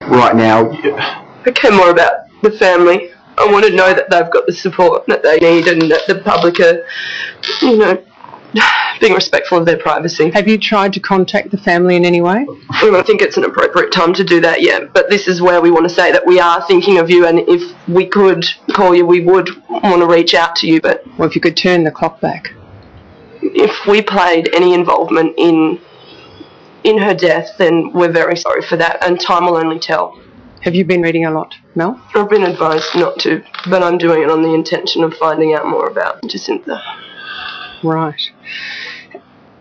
right now. I care more about the family. I want to know that they've got the support that they need and that the public are, you know, being respectful of their privacy. Have you tried to contact the family in any way? I think it's an appropriate time to do that, yeah. But this is where we want to say that we are thinking of you, and if we could call you, we would want to reach out to you. But well, if you could turn the clock back. If we played any involvement in her death, then we're very sorry for that, and time will only tell. Have you been reading a lot, Mel? I've been advised not to, but I'm doing it on the intention of finding out more about Jacinta. Right.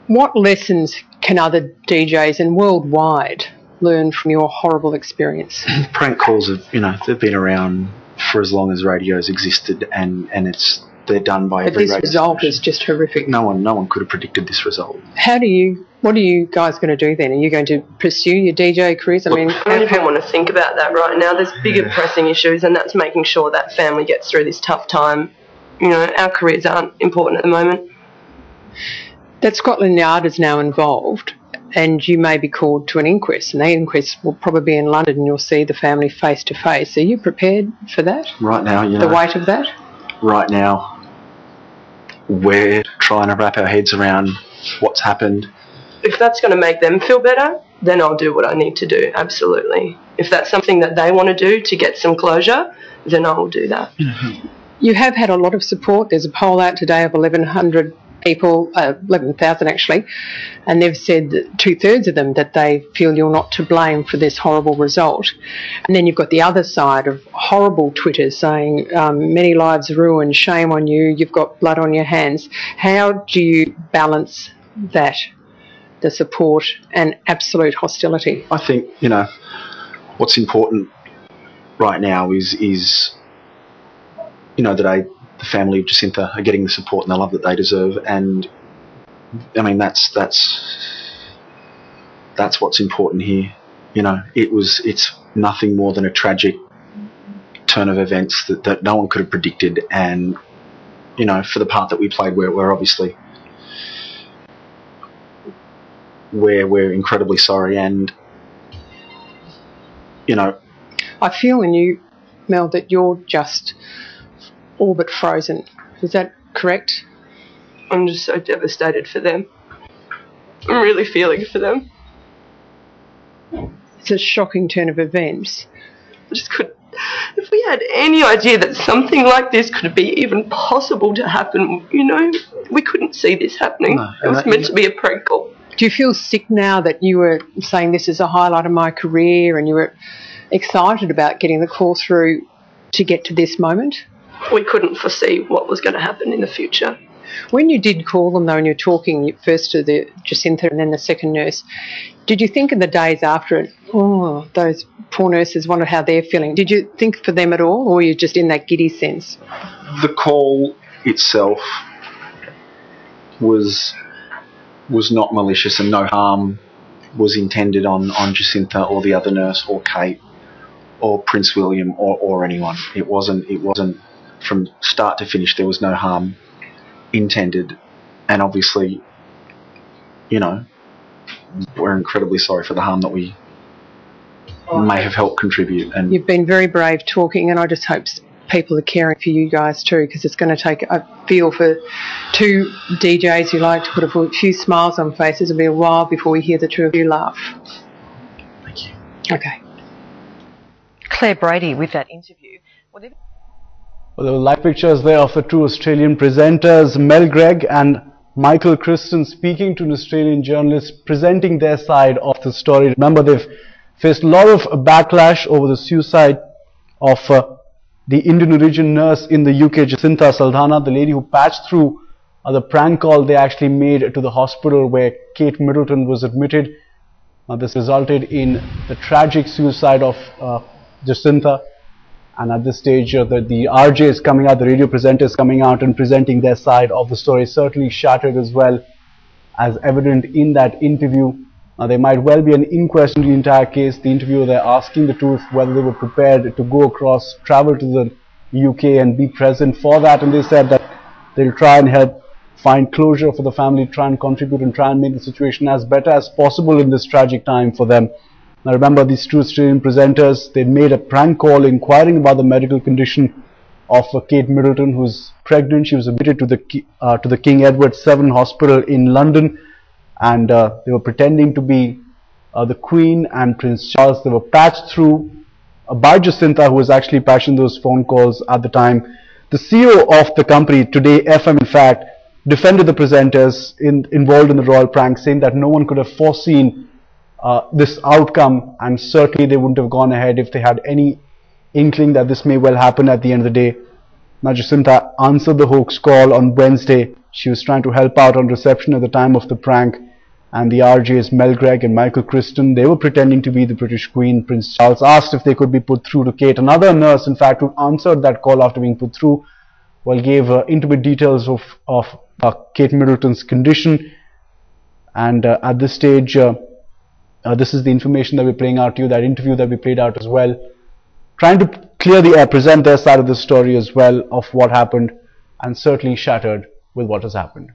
What lessons can other DJs and worldwide learn from your horrible experience? Prank calls have, they've been around for as long as radio's existed, and they're done by every radio. But this result is just horrific. No one could have predicted this result. What are you guys going to do then? Are you going to pursue your DJ careers? I don't even want to think about that right now. There's bigger pressing issues, and that's making sure that family gets through this tough time. Our careers aren't important at the moment. That Scotland Yard is now involved, and you may be called to an inquest, and the inquest will probably be in London, and you'll see the family face to face. Are you prepared for that? Right now, the weight of that? Right now, we're trying to wrap our heads around what's happened. If that's going to make them feel better, then I'll do what I need to do, absolutely. If that's something that they want to do to get some closure, then I will do that. You have had a lot of support. There's a poll out today of 1,100 people, 11,000 actually, and they've said that 2/3 of them that they feel you're not to blame for this horrible result. And then you've got the other side of horrible Twitter saying many lives ruined, shame on you, you've got blood on your hands. How do you balance that, the support and absolute hostility? I think, what's important right now is that the family of Jacinta are getting the support and the love that they deserve, and that's what's important here. It's nothing more than a tragic turn of events that no one could have predicted, and for the part that we played, we're obviously we're incredibly sorry, and I feel in you, Mel, that you're just all but frozen. Is that correct? I'm just so devastated for them. I'm really feeling for them. It's a shocking turn of events. If we had any idea that something like this could be even possible to happen, we couldn't see this happening. No, it was meant to be a prank call. Do you feel sick now that you were saying this is a highlight of my career, and you were excited about getting the call through to get to this moment? We couldn't foresee what was going to happen in the future. When you did call them, though, and you're talking first to the Jacinta and then the second nurse, did you think in the days after it, oh, those poor nurses, wonder how they're feeling? Did you think for them at all, or were you just in that giddy sense? The call itself was not malicious, and no harm was intended on Jacinta or the other nurse or Kate or Prince William or anyone. It wasn't from start to finish. There was no harm intended, and obviously, we're incredibly sorry for the harm that we may have helped contribute. And you've been very brave talking, and I just hope people are caring for you guys too, because it's going to take, I feel, for two DJs who like to put a few smiles on faces, it'll be a while before we hear the two of you laugh. Thank you. Okay. Claire Brady with that interview. Well, there were live pictures there of the two Australian presenters, Mel Gregg and Michael Christian, speaking to an Australian journalist, presenting their side of the story. Remember, they've faced a lot of backlash over the suicide of the Indian origin nurse in the UK, Jacinta Saldana, the lady who patched through the prank call they actually made to the hospital where Kate Middleton was admitted. This resulted in the tragic suicide of Jacinta. And at this stage, the RJ is coming out, the radio presenters coming out and presenting their side of the story, certainly shattered as well, as evident in that interview. There might well be an inquest into the entire case. The interviewer, they're asking the two whether they were prepared to go across, travel to the UK and be present for that. And they said that they'll try and help find closure for the family, try and contribute and try and make the situation as better as possible in this tragic time for them. Now remember, these two Australian presenters, they made a prank call inquiring about the medical condition of Kate Middleton, who's pregnant. She was admitted to the King Edward VII Hospital in London, and they were pretending to be the Queen and Prince Charles. They were patched through by Jacintha, who was actually patching those phone calls at the time. The CEO of the company, Today FM, in fact, defended the presenters involved in the royal prank, saying that no one could have foreseen this outcome, and certainly they wouldn't have gone ahead if they had any inkling that this may well happen at the end of the day. Now Jacintha answered the hoax call on Wednesday. She was trying to help out on reception at the time of the prank, and the RJs Mel Gregg and Michael Crichton, they were pretending to be the British Queen. Prince Charles asked if they could be put through to Kate. Another nurse, in fact, who answered that call after being put through, well, gave intimate details of Kate Middleton's condition. And at this stage, this is the information that we're playing out to you, that interview that we played out as well, trying to clear the air, present their side of the story as well of what happened, and certainly shattered with what has happened.